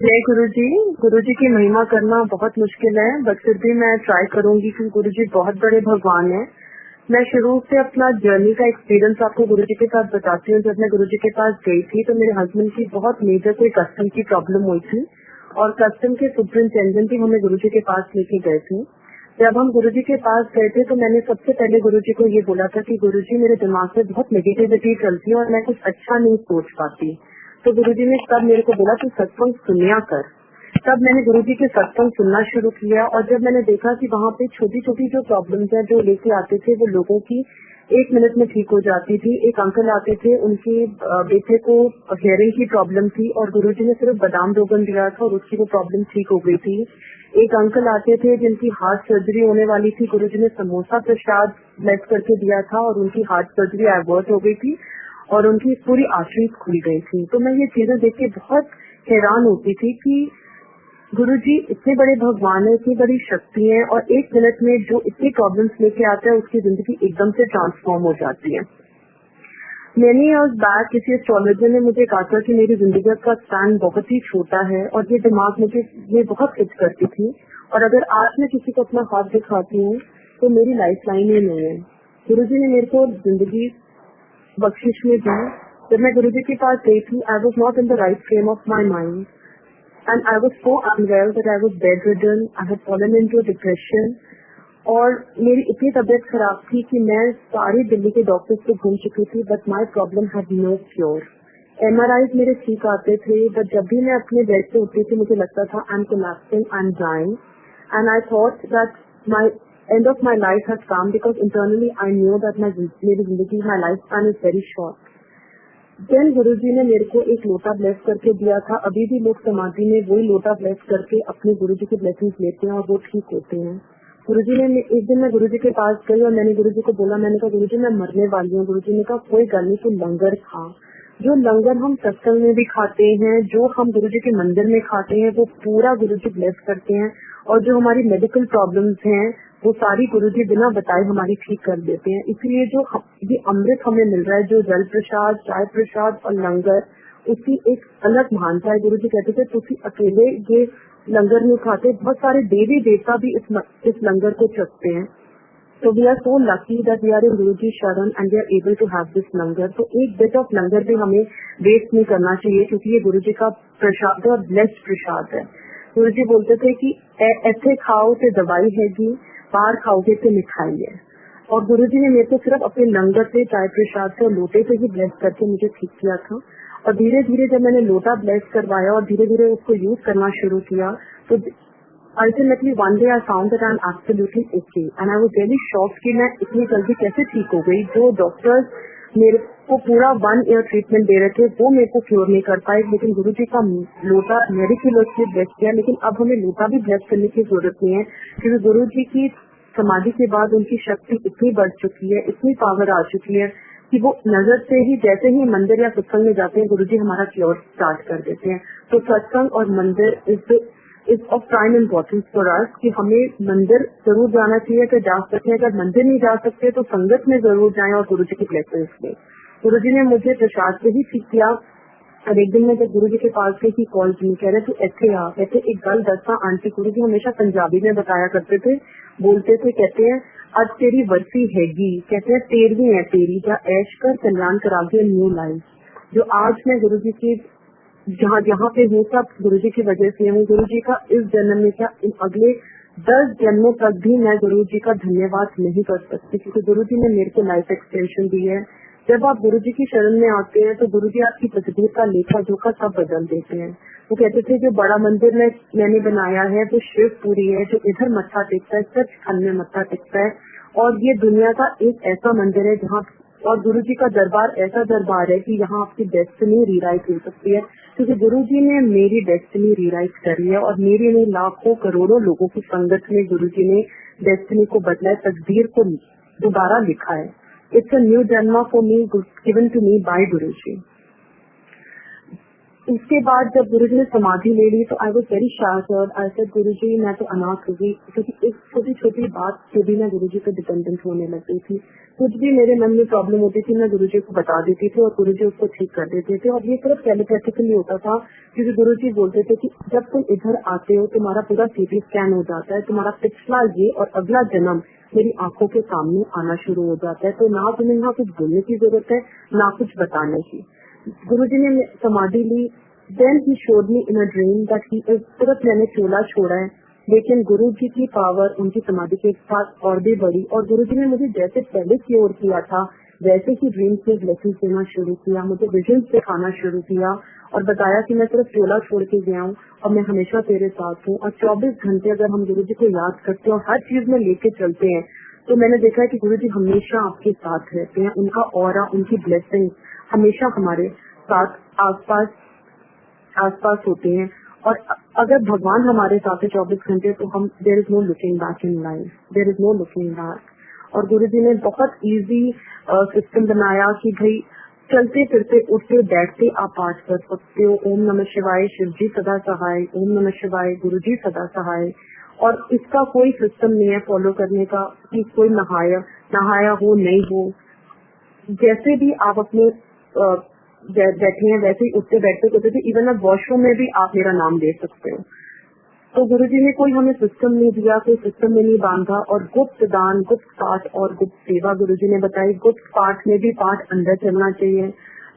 जय गुरुजी की महिमा करना बहुत मुश्किल है, बट फिर भी मैं ट्राई करूंगी क्योंकि गुरुजी बहुत बड़े भगवान हैं। मैं शुरू से अपना जर्नी का एक्सपीरियंस आपको गुरुजी के साथ बताती हूँ। जब मैं गुरुजी के पास गई थी तो मेरे हस्बैंड की बहुत मेजर कोई कस्टम की प्रॉब्लम हुई थी और कस्टम के सुपरिंटेंडेंट भी हमें गुरुजी के पास लेके गए थे। जब हम गुरुजी के पास गए थे तो मैंने सबसे पहले गुरुजी को ये बोला था कि गुरुजी मेरे दिमाग में बहुत नेगेटिविटी चलती है और मैं कुछ अच्छा नहीं सोच पाती। तो गुरुजी ने तब मेरे को बोला तू सत्संग सुनिया कर। तब मैंने गुरुजी के सत्संग सुनना शुरू किया और जब मैंने देखा कि वहाँ पे छोटी छोटी जो प्रॉब्लम्स है जो लेके आते थे वो लोगों की 1 मिनट में ठीक हो जाती थी। एक अंकल आते थे, उनके बेटे को हेयरिंग की प्रॉब्लम थी और गुरुजी ने सिर्फ बादाम रोगन दिया था और उसकी वो प्रॉब्लम ठीक हो गई थी। एक अंकल आते थे जिनकी हार्ट सर्जरी होने वाली थी, गुरुजी ने समोसा प्रसाद ब्लेस करके दिया था और उनकी हार्ट सर्जरी एवर्ट हो गई थी और उनकी पूरी आर्टरीज खुल गई थी। तो मैं ये चीजें देख के बहुत हैरान होती थी कि गुरुजी इतने बड़े भगवान है, इतनी बड़ी शक्ति है और 1 मिनट में जो इतनी प्रॉब्लम्स लेके आता है उसकी जिंदगी एकदम से ट्रांसफॉर्म हो जाती है। मैनी इयर्स बैक किसी एस्ट्रोलॉजर ने मुझे कहा था कि मेरी जिंदगी का स्पैन बहुत ही छोटा है और ये दिमाग मुझे ये बहुत हिट करती थी और अगर आज मैं किसी को अपना हाथ दिखाती हूँ तो मेरी लाइफ लाइन ही नहीं है। गुरुजी ने मेरे को जिंदगी बख्शिश में दी। जब मैं गुरुजी के पास गई थी, I was not in the right frame of my mind and I was so unwell that I was bedridden. I had fallen into depression और मेरी इतनी तबीयत खराब थी कि मैं सारी दिल्ली के डॉक्टर्स को घूम चुकी थी but my problem had no cure. MRIs मेरे ठीक आते थे बट जब भी मैं अपने बेड से उठती थी मुझे लगता था I am collapsing, I am dying and I thought that my end of my life had come because internally I knew that मेरी जिंदगी, my life span is very short. Then Guruji ने मेरे को एक लोटा ब्लेस करके दिया था। अभी भी लोग समाधि में वही लोटा ब्लेस करके अपने गुरुजी की ब्लेसिंग्स लेते हैं और वो ठीक होते हैं। गुरुजी ने एक दिन मैं गुरुजी के पास गई और मैंने गुरुजी को बोला, मैंने कहा गुरुजी मैं मरने वाली हूँ। गुरुजी ने कहा कोई गल नहीं, तो लंगर खा। जो लंगर हम सत्संग में भी खाते हैं, जो हम गुरुजी के मंदिर में खाते हैं, वो पूरा गुरुजी ब्लेस करते हैं और जो हमारी मेडिकल प्रॉब्लम्स हैं वो सारी गुरुजी बिना बताए हमारी ठीक कर देते हैं। इसलिए जो ये अमृत हमें मिल रहा है, जो जल प्रसाद, चाय प्रसाद और लंगर, उसकी एक अलग महानता है। गुरुजी कहते थे तुसी अकेले ये लंगर नहीं खाते, बहुत सारे देवी देवता भी इस लंगर को चखते हैं। तो we are so lucky that we are in Guruji sharan and we are able to have this langar. तो एक बिट ऑफ लंगर भी हमें वेस्ट नहीं करना चाहिए क्योंकि ये गुरुजी का प्रसाद है और ब्लेस्ड प्रसाद है। गुरुजी बोलते थे कि ऐसे खाओ तो दवाई हैगी, बाहर खाओगे तो मिठाई है। और गुरुजी ने मेरे को सिर्फ अपने लंगर से, चाय प्रसाद से और लोटे से ही ब्लेस करके मुझे ठीक किया था। और धीरे धीरे जब मैंने लोटा ब्लेस करवाया और धीरे धीरे उसको यूज करना शुरू किया तो ultimately one day I found that I am absolutely okay and I was really shocked कि मैं इतनी जल्दी कैसे ठीक हो गई। जो डॉक्टर्स मेरे को पूरा 1 ईयर ट्रीटमेंट दे रहे थे वो मेरे को क्योर नहीं कर पाए, लेकिन गुरुजी का लोटा मेडिकुलसली ब्लेस किया। लेकिन अब हमें लोटा भी ब्लेस करने की जरूरत नहीं है क्योंकि गुरुजी की समाधि के बाद उनकी शक्ति इतनी बढ़ चुकी है, इतनी पावर आ चुकी है कि वो नजर से ही, जैसे ही मंदिर या सत्संग में जाते हैं, गुरुजी हमारा क्योर स्टार्ट कर देते हैं। तो सत्संग और मंदिर is of prime importance for us कि हमें मंदिर जरूर जाना चाहिए कि जा सकते हैं। अगर मंदिर नहीं जा सकते तो संगत में जरूर जाएं और गुरुजी की ब्लेसिंग्स लें। गुरुजी ने मुझे प्रसाद से ही ठीक किया और एक दिन मैं जब गुरुजी के पास गई थी, कॉल की, कह रहे तू ऐसे आ, कहते एक गल दसा आंटी। गुरुजी हमेशा पंजाबी में बताया करते थे, बोलते थे, कहते हैं आज तेरी वर्सी हैगी, कहते हैं 13वीं है तेरी, जा ऐश कर कल्याण करा के न्यू लाइफ। जो आज मैं गुरुजी की जहाँ पे हूँ सब गुरुजी की वजह से हूँ। गुरुजी का इस जन्म में क्या, इन अगले 10 जन्मों तक भी मैं गुरुजी का धन्यवाद नहीं कर सकती क्योंकि गुरुजी ने मेरे को लाइफ एक्सटेंशन दी है। जब आप गुरुजी की शरण में आते हैं तो गुरुजी आपकी तकदीर का लेखा जोखा सब बदल देते हैं। वो कहते थे जो बड़ा मंदिर मैंने बनाया है वो शिवपुरी है, जो इधर मत्था टेकता है सचखंड में मत्था टेकता है और ये दुनिया का एक ऐसा मंदिर है जहाँ, और गुरुजी का दरबार ऐसा दरबार है कि यहाँ आपकी डेस्टिनी रीराइट हो सकती है क्योंकि गुरुजी ने मेरी डेस्टिनी रीराइट करी है और मेरी नहीं लाखों करोड़ों लोगों की संगत में गुरुजी ने डेस्टिनी को बदला है, तकदीर को दोबारा लिखा है। It's a new janam for me given to me by Guruji. उसके बाद जब गुरुजी ने समाधि ले ली तो I was very shattered. I said Guruji मैं तो अनाथ हो गई, क्योंकि एक छोटी छोटी बात से भी मैं गुरुजी पे डिपेंडेंट होने लग गई थी। कुछ भी मेरे मन में प्रॉब्लम होती थी मैं गुरुजी को बता देती थी और गुरुजी उसको ठीक कर देते थे। और ये सिर्फ टेलीपैथिकली होता था, क्योंकि गुरुजी बोलते थे कि जब तुम इधर आते हो तुम्हारा पूरा सीटी स्कैन हो जाता है, तुम्हारा पिछला ये और अगला जन्म मेरी आंखों के सामने आना शुरू हो जाता है, तो ना तुम्हें यहाँ कुछ बोलने की जरूरत है ना कुछ बताने की। गुरुजी ने समाधि ली। Then he showed me in a dream that he is, तुरंत मैंने चोला छोड़ा है, लेकिन गुरुजी की पावर उनकी समाधि के साथ और भी बढ़ी। और गुरुजी ने मुझे जैसे पहले क्योर किया था वैसे ही ड्रीम से ब्लेसिंग देना शुरू किया, मुझे विजन दिखाना शुरू किया और बताया कि मैं सिर्फ चोला छोड़ के गया हूँ और मैं हमेशा तेरे साथ हूँ। और 24 घंटे अगर हम गुरुजी को याद करते हैं और हर चीज में लेके चलते हैं तो मैंने देखा है कि गुरुजी हमेशा आपके साथ रहते हैं। उनका ऑरा, उनकी ब्लेसिंग हमेशा हमारे साथ आसपास होते हैं। और अगर भगवान हमारे साथ है 24 घंटे तो हम there is no looking back in life, there is no looking back. और गुरुजी ने बहुत इजी सिस्टम बनाया कि भाई चलते फिरते उठते बैठते आप पाठ कर सकते हो। ओम नमः शिवाय, शिव जी सदा सहाय, ओम नमः शिवाय, गुरु जी सदा सहाय। और इसका कोई सिस्टम नहीं है फॉलो करने का कि कोई नहाया हो नहीं हो, जैसे भी आप अपने बैठे हैं वैसे ही उठते बैठते करते थे। इवन अब वॉशरूम में भी आप मेरा नाम ले सकते हो। तो गुरुजी ने कोई हमें सिस्टम नहीं दिया, कोई सिस्टम में नहीं बांधा। और गुप्त दान, गुप्त पाठ और गुप्त सेवा गुरुजी ने बताई। गुप्त पाठ में भी पाठ अंदर चलना चाहिए,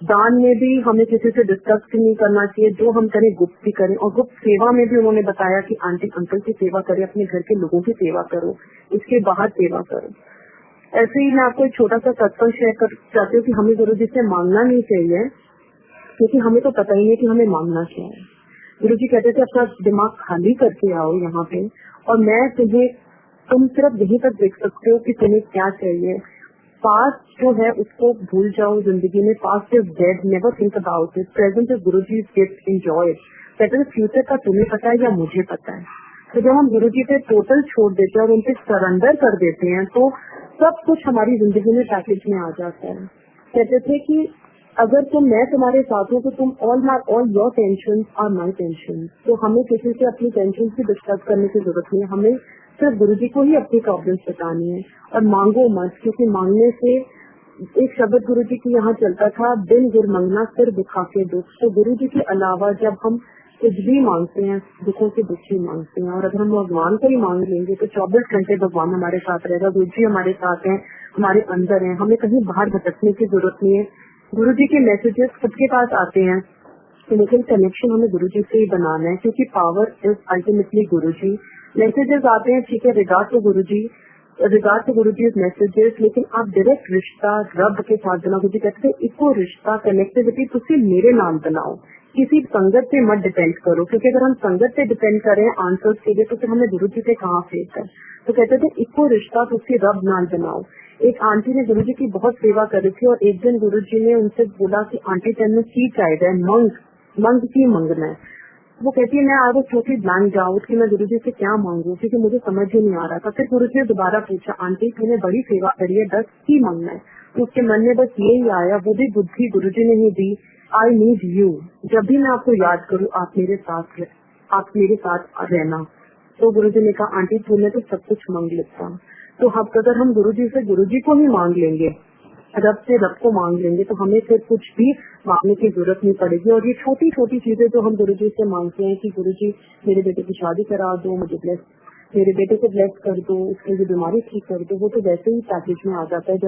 दान में भी हमें किसी से डिस्कस नहीं करना चाहिए, जो हम करें गुप्त ही करें। और गुप्त सेवा में भी उन्होंने बताया कि आंटी अंकल की सेवा करें, अपने घर के लोगों की सेवा करो, इसके बाहर सेवा करो। ऐसे ही मैं आपको एक छोटा सा सत्संग शेयर कर चाहती हूँ कि हमें गुरुजी से मांगना नहीं चाहिए, क्योंकि हमें तो पता ही नहीं कि हमें मांगना क्या है। गुरुजी कहते थे अपना दिमाग खाली करके आओ यहाँ पे और मैं तुम सिर्फ यहीं तक देख सकते हो कि तुम्हें क्या चाहिए। पास्ट जो है उसको भूल जाओ जिंदगी में, past is dead, never think about it, present is Guruji gift, enjoy it. कहते फ्यूचर का तुम्हें पता है या मुझे पता है। तो जब हम गुरुजी पे टोटल छोड़ देते हैं और उनसे सरेंडर कर देते हैं तो सब कुछ हमारी जिंदगी में पैकेज में आ जाता है। कहते थे कि अगर मैं तुम्हारे साथ हूँ तो तुम all your tension are my tension. तो हमें किसी से अपनी टेंशन की डिस्कस करने की जरूरत नहीं है, हमें सिर्फ गुरुजी को ही अपनी प्रॉब्लम्स बतानी है। और मांगो मत, क्योंकि मांगने से एक शब्द गुरुजी की यहाँ चलता था, बिन गुर मंगना सिर दुखा के दुख। तो गुरुजी के अलावा जब हम कुछ भी मांगते हैं दुखों के दुख ही मांगते हैं। और अगर हम भगवान को ही मांग लेंगे तो 24 घंटे भगवान हमारे साथ रहेगा, गुरुजी हमारे साथ हैं, हमारे अंदर हैं, हमें कहीं बाहर भटकने की जरूरत नहीं है। गुरुजी के मैसेजेस सबके पास आते हैं, लेकिन कनेक्शन हमें गुरुजी से ही बनाना है, क्योंकि power is ultimately Guruji. Messages आते हैं, ठीक है, रिगार्ड टू गुरुजी मैसेजेस, लेकिन आप डायरेक्ट रिश्ता रब के साथ बनाओ। गुरुजी कहते थे इको रिश्ता, कनेक्टिविटी तुम मेरे नाम बनाओ, किसी संगत पे मत डिपेंड करो, क्योंकि अगर हम संगत पे डिपेंड करें आंसर्स के लिए तो फिर हमें गुरुजी पे कहाँ फेथ है। तो कहते थे इको रिश्ता तुम रब नाम बनाओ। एक आंटी ने गुरुजी की बहुत सेवा करी थी और एक दिन गुरुजी ने उनसे बोला कि आंटी तेन की चाहिए, मंग की मंगना है। वो कहती है मैं आज छोटी ब्लैंक जाऊँ कि मैं गुरुजी से क्या मांगू, क्योंकि मुझे समझ ही नहीं आ रहा था। फिर गुरुजी ने दोबारा पूछा, आंटी तूने बड़ी सेवा करी है, 10 की मांगना है। तो उसके मन में बस यही आया, वो भी बुद्धि गुरुजी ने ही दी, आई नीड यू। जब भी मैं आपको याद करूँ आप मेरे साथ रहना। तो गुरुजी ने कहा आंटी तूने तो सब कुछ मांग लेता। तो अगर हम गुरुजी को ही मांग लेंगे, रब से रब को मांग लेंगे, तो हमें फिर कुछ भी मांगने की जरूरत नहीं पड़ेगी। और ये छोटी छोटी चीजें जो हम गुरुजी से मांगते हैं कि गुरुजी मेरे बेटे की शादी करा दो, मेरे बेटे को ब्लेस कर दो, उसकी जो बीमारी ठीक कर दो, वो तो वैसे ही पैकेज में आ जाता है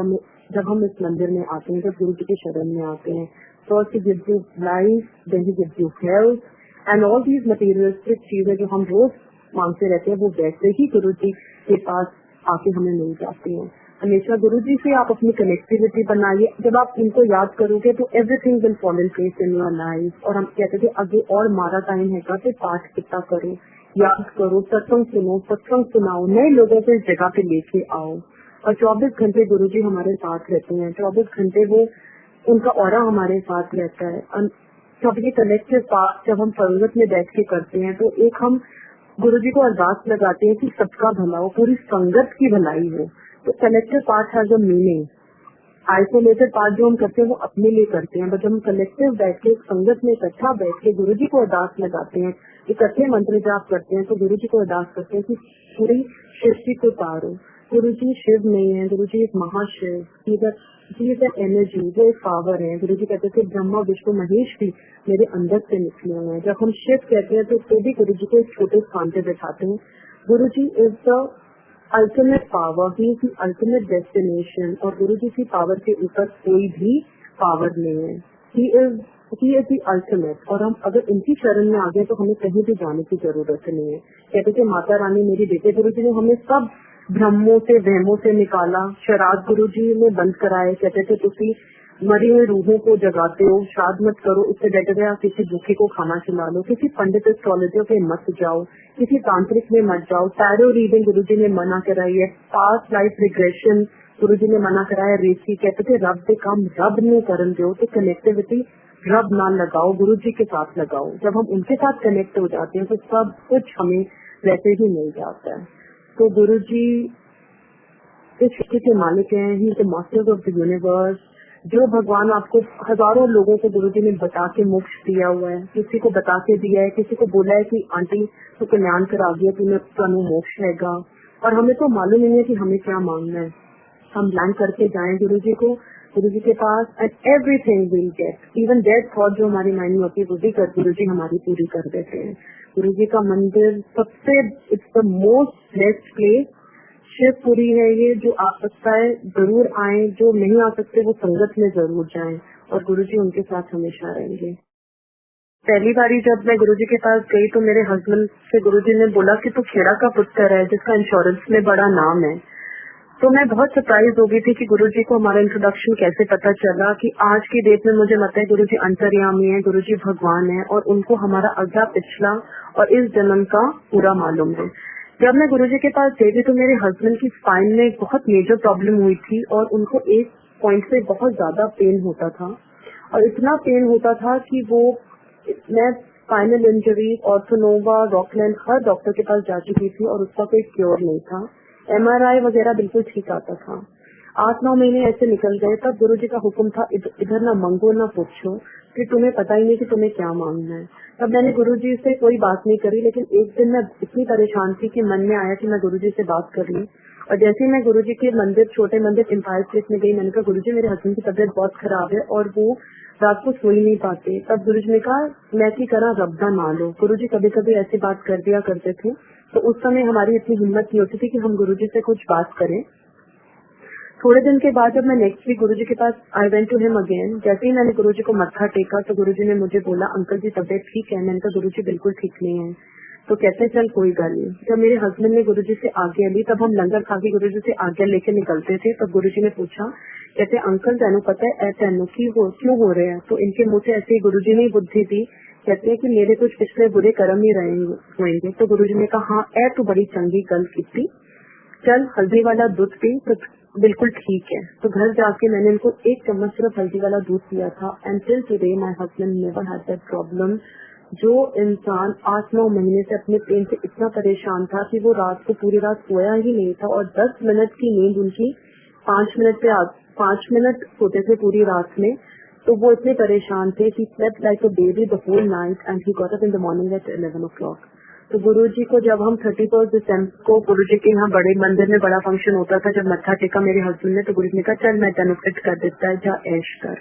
जब हम इस मंदिर में आते हैं, जब गुरुजी के शरण में आते हैं। First he gives you life, then he gives you health and all these materialistic चीजें जो हम रोज मांगते रहते हैं वो वैसे ही गुरुजी के पास आके हमें मिल जाती हैं। हमेशा गुरुजी से आप अपनी कनेक्टिविटी बनाइए। जब आप इनको याद करोगे तो everything will fall in place in your life. और हम कहते थे आगे और हमारा टाइम है तो पाठ कितना करो, याद करो, सत्संग सुनाओ, नए लोगों को इस जगह पे लेके आओ। और 24 घंटे गुरुजी हमारे साथ रहते हैं, 24 घंटे वो उनका ऑरा हमारे साथ रहता है। जब ये कलेक्टिव पाठ जब हम संगत में बैठ के करते हैं तो एक हम गुरुजी को अरदास लगाते हैं कि सबका भला हो, पूरी संगत की भलाई हो। तो collective part has a meaning. Isolated part जो हम करते हैं वो अपने लिए करते हैं, बट जब हम कलेक्टिव बैठ के संगत में इकट्ठा बैठ के गुरु जी को अरदास लगाते हैं, इकट्ठे मंत्र जाप करते हैं, तो गुरु जी को अरदास करते हैं कि पूरी सृष्टि को तारो। गुरु जी शिव नहीं है, गुरु जी एक महाशिव, एनर्जी, वो एक पावर है। गुरु जी कहते थे ब्रह्मा विष्णु महेश भी मेरे अंदर से निकले हुए हैं। जब हम शिव कहते हैं तो भी गुरु जी को एक छोटे स्थान पे बैठाते हैं। Guru ji is the ultimate power, he is the ultimate destination, और गुरु जी की पावर के ऊपर कोई भी पावर नहीं है। ही इज द अल्टीमेट, और हम अगर इनकी शरण में आ गए तो हमें कहीं भी जाने की जरूरत नहीं है। कहते थे माता रानी मेरी बेटे, गुरु जी ने हमें सब भ्रमों से वहमों से निकाला। शराब गुरु जी ने बंद कराए, कहते थे तुसी मरी हुई रूहों को जगाते हो, श्राद्ध मत करो, इससे बेटर है आप किसी भूखे को खाना खिला लो, किसी पंडित एस्ट्रोलॉजर पे मत जाओ, किसी तांत्रिक में मत जाओ। टैरो रीडिंग गुरु जी ने मना कराई है, पास्ट लाइफ रिग्रेशन गुरु जी ने मना कराया, रेसी कहते थे रब के काम रब ने करन दो, तो कनेक्टिविटी रब ना लगाओ, गुरु जी के साथ लगाओ। जब हम उनके साथ कनेक्ट हो जाते हैं तो सब कुछ हमें वैसे ही मिल जाता है। तो गुरु जी इस सृष्टि के मालिक हैं, he the master of the universe. जो भगवान आपको हजारों लोगों को गुरु जी ने बता के मोक्ष दिया हुआ है, किसी को बता के दिया है, किसी को बोला है कि आंटी तो कल्याण करा दिया, तुम्हें ਤੁਹਾਨੂੰ मोक्ष रहेगा, और हमें तो मालूम नहीं है कि हमें क्या मांगना है। हम प्लान करके जाएं गुरु जी को, गुरु जी के पास, and everything will get, even dead thought जो हमारी माइंड में होती है वो भी गुरु जी हमारी पूरी कर देते हैं। गुरु जी का मंदिर सबसे, it's the most blessed place. Shivpuri है ये, जो आ सकता है जरूर आए, जो नहीं आ सकते वो संगत में जरूर जाएं, और गुरु जी उनके साथ हमेशा रहेंगे। पहली बारी जब मैं गुरु जी के पास गई तो मेरे हस्बैंड से गुरु जी ने बोला कि तू खेड़ा का पुत्र है जिसका इंश्योरेंस में बड़ा नाम है। तो मैं बहुत सरप्राइज हो गई थी कि गुरु जी को हमारा इंट्रोडक्शन कैसे पता चला, कि आज की डेट में मुझे लगता है गुरु जी अंतर्यामी है, गुरु जी भगवान है, और उनको हमारा अगला पिछला और इस जन्म का पूरा मालूम है। जब मैं गुरु जी के पास गई थी तो मेरे हस्बैंड की स्पाइन में बहुत मेजर प्रॉब्लम हुई थी, और उनको एक पॉइंट से बहुत ज्यादा पेन होता था, और इतना पेन होता था कि वो, मैं स्पाइनल इंजरी, ऑर्थोनोवा, रॉकलैंड, हर डॉक्टर के पास जा चुकी थी और उसका कोई क्योर नहीं था। MRI वगैरह बिल्कुल ठीक आता था। 8-9 महीने ऐसे निकल गए, तब गुरु जी का हुक्म था इधर ना मंगो ना पूछो, कि तुम्हें पता ही नहीं कि तुम्हें क्या मांगना है। तब मैंने गुरु जी से कोई बात नहीं करी, लेकिन एक दिन मैं इतनी परेशान थी कि मन में आया कि मैं गुरु जी से बात कर लूं। और जैसे ही मैं गुरु जी के मंदिर, छोटे मंदिर एम्पायर प्लेस में गई, मैंने कहा गुरु जी मेरे हस्बैंड की तबीयत बहुत खराब है और वो रात को सो ही नहीं पाते। तब गुरु जी ने कहा मैं की करा रब्दा ना लो। गुरु जी कभी कभी ऐसी बात कर दिया करते थे, तो उस समय हमारी इतनी हिम्मत नहीं होती थी कि हम गुरु जी से कुछ बात करें। थोड़े दिन के बाद जब मैं नेक्स्ट वीक गुरु जी के पास I went to him again, जैसे ही मैंने गुरु जी को मत्था टेका तो गुरु जी ने मुझे बोला अंकल जी तबीयत ठीक है। मैंने कहा गुरु जी बिल्कुल ठीक नहीं है। तो कहते चल कोई गल नहीं। जब मेरे हस्बैंड ने गुरु जी से आज्ञा ली, तब हम लंगर खा के गुरु जी से आज्ञा लेके निकलते थे, तब गुरु जी ने पूछा, कहते अंकल तेनू पता है तेनू क्यों हो रहे हैं? तो इनके मुँह से ऐसे ही गुरु जी ने बुद्धि दी, कहते हैं कि मेरे कुछ पिछले बुरे कर्म ही रहे होंगे। तो गुरु जी ने कहा हाँ ए तू बड़ी चंगी गल की, चल हल्दी वाला दूध पी तो बिल्कुल ठीक है। तो घर जाके मैंने इनको 1 चम्मच सिर्फ हल्दी वाला दूध पिया था, and till today my husband never had that problem. जो इंसान 8-9 महीने से अपने पेन से इतना परेशान था कि वो रात को पूरी रात सोया ही नहीं था, और 10 मिनट की नींद उनकी 5 मिनट सोते थे पूरी रात में। तो वो इतने परेशान थे कि slept like a baby the whole night and he got up in the morning at 11 o'clock। तो गुरु जी को जब हम 31 दिसंबर को गुरु जी के यहाँ बड़े मंदिर में बड़ा फंक्शन होता था, जब मत्था टेका मेरे हस्बैंड ने, तो गुरु जी ने कहा चल मैं तेन फिट कर देता है, जा ऐश कर।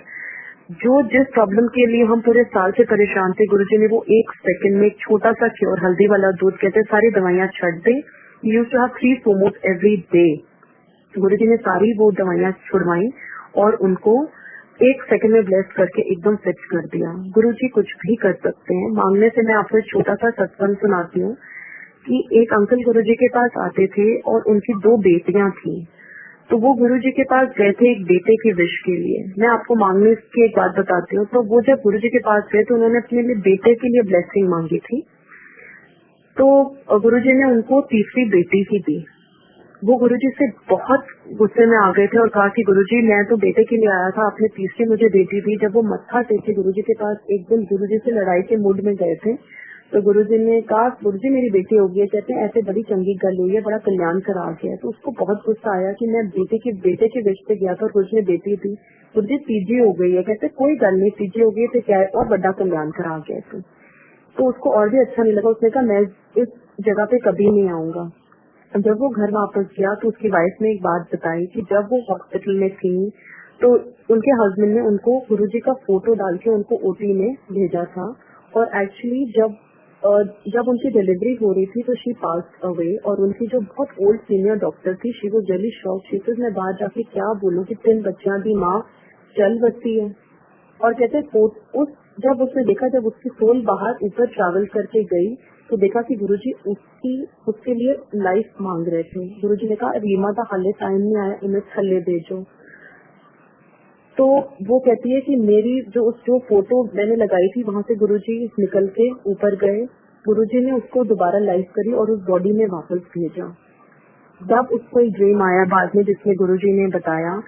जो जिस प्रॉब्लम के लिए हम पूरे साल से परेशान थे, गुरु जी ने वो 1 सेकंड में एक छोटा सा क्योर, हल्दी वाला दूध, कहते सारी दवाइयाँ छੱਡ दे। He used to have 3 momos every day. Guru ji ने सारी वो दवाइयाँ छुड़वाई और उनको 1 सेकंड में ब्लेस करके एकदम फिक्स कर दिया। गुरु जी कुछ भी कर सकते हैं। मांगने से मैं आपको एक छोटा सा सत्संग सुनाती हूँ कि एक अंकल गुरु जी के पास आते थे और उनकी 2 बेटियां थी। तो वो गुरु जी के पास गए थे एक बेटे की विश के लिए। मैं आपको मांगने की एक बात बताती हूँ। तो वो जब गुरु जी के पास गए तो उन्होंने अपने लिए बेटे के लिए ब्लेसिंग मांगी थी। तो गुरु जी ने उनको तीसरी बेटी की दी। वो गुरुजी से बहुत गुस्से में आ गए थे और कहा कि गुरुजी मैं तो बेटे के लिए आया था, आपने तीसरी मुझे बेटी दी। जब वो मत्था टेके गुरुजी के पास एक दिन गुरुजी से लड़ाई के मूड में गए थे, तो गुरुजी ने कहा, गुरुजी मेरी बेटी हो गई है। कहते हैं ऐसे बड़ी चंगी गल हुई है, बड़ा कल्याण करा गया है। तो उसको बहुत गुस्सा आया कि मैं बेटे के विश पे गया था और गुरुजी ने बेटी थी, गुरुजी तीजी हो गई है। कहते कोई गल नहीं, तीजी हो गई तो क्या है, और बड़ा कल्याण करा गया। तो उसको और भी अच्छा नहीं लगा। उसने कहा मैं इस जगह पे कभी नहीं आऊंगा। जब वो घर वापस गया तो उसकी वाइफ ने एक बात बताई कि जब वो हॉस्पिटल में थी तो उनके हस्बैंड ने उनको गुरुजी का फोटो डाल के उनको ओटी में भेजा था। और एक्चुअली जब उनकी डिलीवरी हो रही थी तो शी पास अवे, और उनकी जो बहुत ओल्ड सीनियर डॉक्टर थी, शी वाज रियली शॉक्ड। मैं बाहर जाके क्या बोलूं कि 3 बच्चियां भी माँ चल बसती है। और कहते जब उसने देखा, जब उसकी सोल बाहर ऊपर ट्रैवल करके गई तो देखा कि गुरुजी उसके लिए लाइफ मांग रहे थे। गुरुजी ने कहा रीमा का हाले टाइम नहीं आया, इन्हें थल्ले भेजो। तो वो कहती है कि मेरी जो फोटो मैंने लगाई थी वहां से गुरुजी निकल के ऊपर गए। गुरुजी ने उसको दोबारा लाइफ करी और उस बॉडी में वापस भेजा। जब उसको एक ड्रीम आया बाद में, जिसमें गुरुजी ने बताया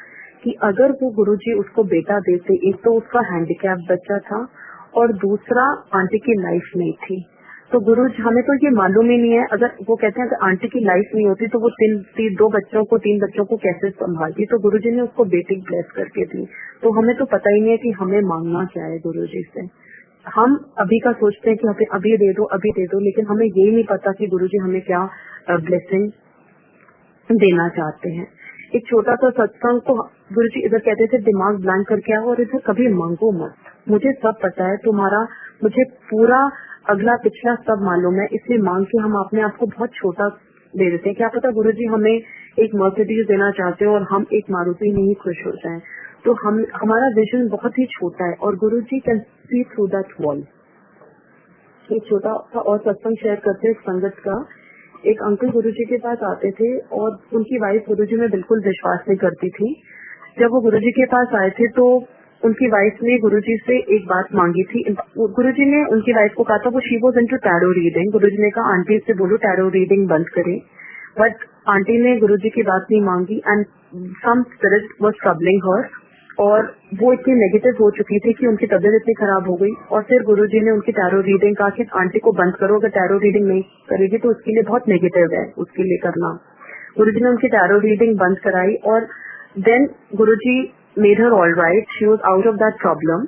कि अगर वो गुरुजी उसको बेटा देते, एक तो उसका हैंडीकैप बच्चा था और दूसरा आंटी की लाइफ नहीं थी। तो गुरुजी, हमें तो ये मालूम ही नहीं है, अगर वो कहते हैं अगर आंटी की लाइफ नहीं होती तो वो 3 बच्चों को कैसे संभालती। तो गुरुजी ने उसको बेटी ब्लेस करके दी। तो हमें तो पता ही नहीं है कि हमें मांगना क्या है गुरुजी से। हम अभी का सोचते हैं कि हमें अभी दे दो, लेकिन हमें यही नहीं पता कि गुरुजी हमें क्या ब्लेसिंग देना चाहते हैं। एक छोटा सा सत्संग, तो गुरुजी इधर कहते थे दिमाग ब्लैंक करके आओ और इधर कभी मांगो मत, मुझे सब पता है तुम्हारा, मुझे पूरा अगला पिछला सब मालूम है, इसलिए मांग के हम अपने आप को बहुत छोटा दे देते हैं। क्या पता गुरुजी हमें एक मर्सिडीज देना चाहते हो और हम एक मारुति में ही खुश हो जाएं। तो हमारा विजन बहुत ही छोटा है और Guruji can see through that wall. एक छोटा सा और सत्संग शेयर करते हैं संगत का। एक अंकल गुरुजी के पास आते थे और उनकी वाइफ गुरुजी में बिल्कुल विश्वास नहीं करती थी। जब वो गुरुजी के पास आए थे तो उनकी वाइफ ने गुरुजी से एक बात मांगी थी। गुरुजी ने उनकी वाइफ को कहा था, वो she was into tarot reading. Guruji ने कहा आंटी से बोलो टैरो रीडिंग बंद करे, बट आंटी ने गुरुजी की बात नहीं मांगी and some spirit was troubling her, और वो इतनी नेगेटिव हो चुकी थी कि उनकी तबीयत इतनी खराब हो गई। और फिर गुरुजी ने उनकी टैरो रीडिंग कहा कि आंटी को बंद करो, अगर टैरो रीडिंग नहीं करेगी तो उसके लिए बहुत नेगेटिव है, उसके लिए करना। गुरुजी ने उनकी टैरो रीडिंग बंद कराई और then Guruji made her all right, she was out of that problem.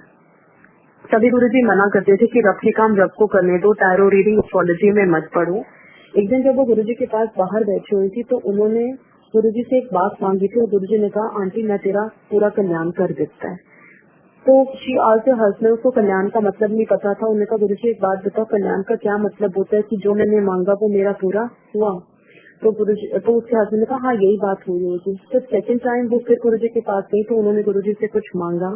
तभी गुरुजी मना करते थे कि रब के काम रब को करने दो, टैरो रीडिंग एस्ट्रोलॉजी में मत पढ़ो। एक दिन जब वो गुरुजी के पास बाहर बैठी हुई थी तो उन्होंने गुरुजी से एक बात मांगी थी और गुरुजी ने कहा आंटी मैं तेरा पूरा कल्याण कर देता है। तो शी आल्सो हस्बैंड, उसको कल्याण का मतलब नहीं पता था। उन्होंने कहा गुरुजी एक बात बताओ, कल्याण का क्या मतलब होता है कि जो मैंने मांगा वो मेरा पूरा हुआ। तो उसके हस्बैंड ने कहा हाँ यही बात हुई होगी। तो सेकंड टाइम वो फिर गुरुजी के पास गई तो उन्होंने गुरुजी से कुछ मांगा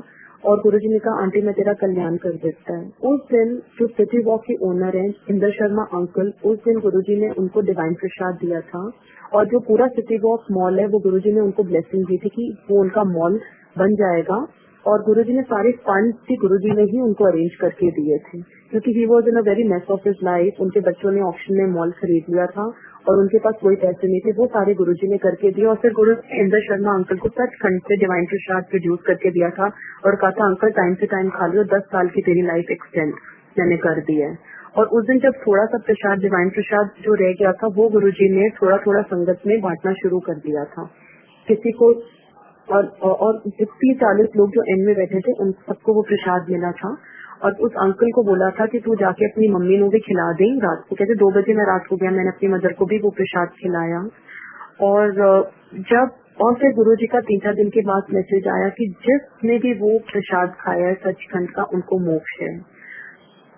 और गुरुजी ने कहा आंटी मैं तेरा कल्याण कर देता है। उस दिन जो सिटी वॉक के ओनर है इंदर शर्मा अंकल, उस दिन गुरुजी ने उनको डिवाइन प्रसाद दिया था और जो पूरा सिटी वॉक मॉल है वो गुरुजी ने उनको ब्लेसिंग दी थी कि वो उनका मॉल बन जाएगा। और गुरुजी ने सारे फंड भी गुरुजी ने ही उनको अरेंज करके दिए थे क्योंकि he was in a very mess of his life. उनके बच्चों ने ऑक्शन में मॉल खरीद लिया था और उनके पास कोई पैसे नहीं थे, वो सारे गुरुजी ने करके दिए। और फिर गुरुजी ने इंदर शर्मा अंकल को सचखंड से डिवाइन प्रसाद प्रोड्यूस करके दिया था और कहा था अंकल टाइम से टाइम खा लियो, 10 साल की तेरी लाइफ एक्सटेंड मैंने कर दी है। और उस दिन जब थोड़ा सा प्रसाद, डिवाइन प्रसाद जो रह गया था वो गुरुजी ने थोड़ा थोड़ा संगत में बांटना शुरू कर दिया था किसी को। और 30-40 लोग जो एंड में बैठे थे उन सबको वो प्रसाद मिला था। और उस अंकल को बोला था कि तू जाके अपनी मम्मी को भी खिला दे रात को। कहते 2 बजे मैं रात को गया, मैंने अपनी मदर को भी वो प्रसाद खिलाया। और फिर गुरुजी का 3-4 दिन के बाद मैसेज आया कि जिसने भी वो प्रसाद खाया है सचखंड का उनको मोक्ष है।